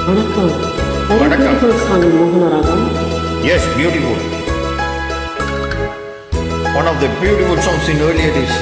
வணக்கம். Very beautiful song, Mohanaragam. Yes, beautiful. One of the beautiful songs in earlier days.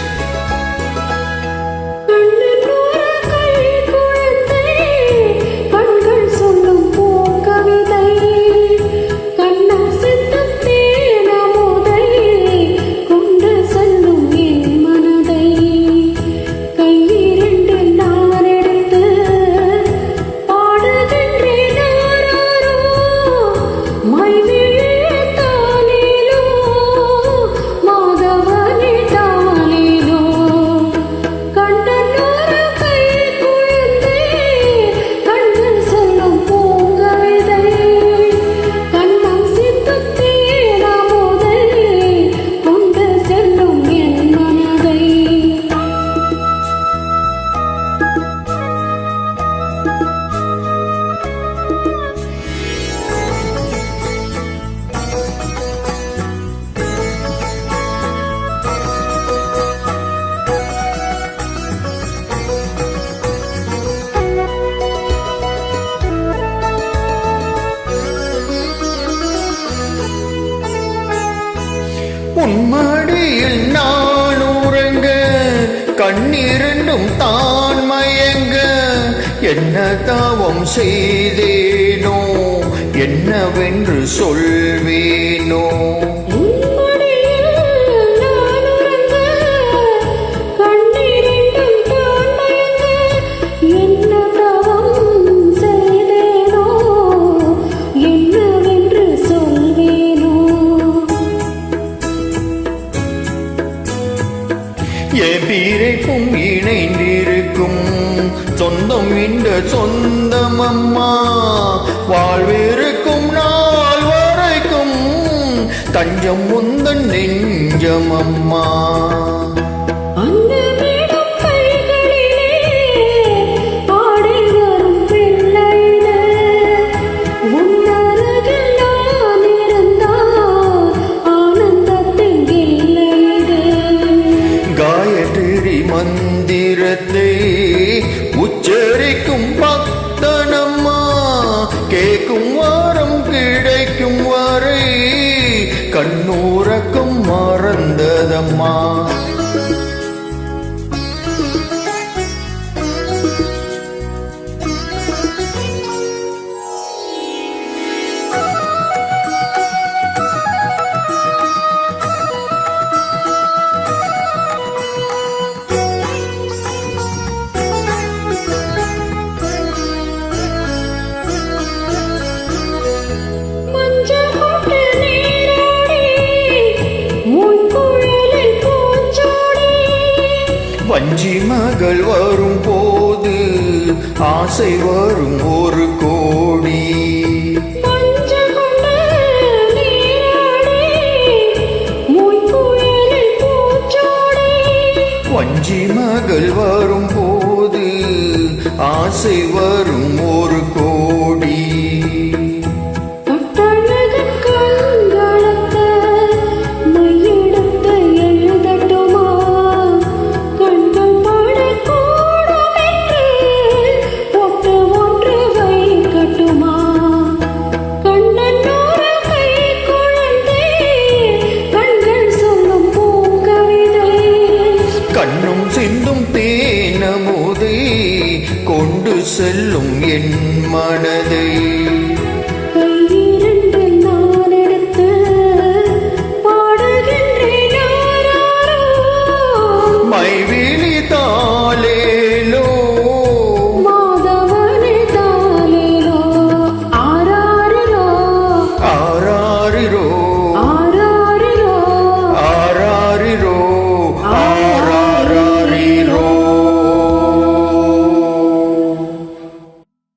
உன்மடியில் நான் உறங்க கண்ணிரண்டும் தான் மயங்க என்ன தாவம் செய்தேனோ என்னவென்று சொல்வேனோ எபிரைக்கும் இணைந்திருக்கும் சொந்தம் இந்த சொந்தம் அம்மா வாழ்விருக்கும் நாள் வரைக்கும் தஞ்சம் முந்தன் நெஞ்சம் அம்மா. மந்திரத்தை உச்சரிக்கும் பக்தனம்மா கேட்கும் வாரம் கிடைக்கும் வரை கண்ணூரக்கம் மறந்ததம்மா. வஞ்சி மகள் வரும் போது ஆசை வரும் ஒரு கோடி. வஞ்சி மகள் வரும் போது ஆசை வரும் ஒரு கோடி. கண்ணும் சிந்தும் தேனமுதை கொண்டு செல்லும் என் மனதை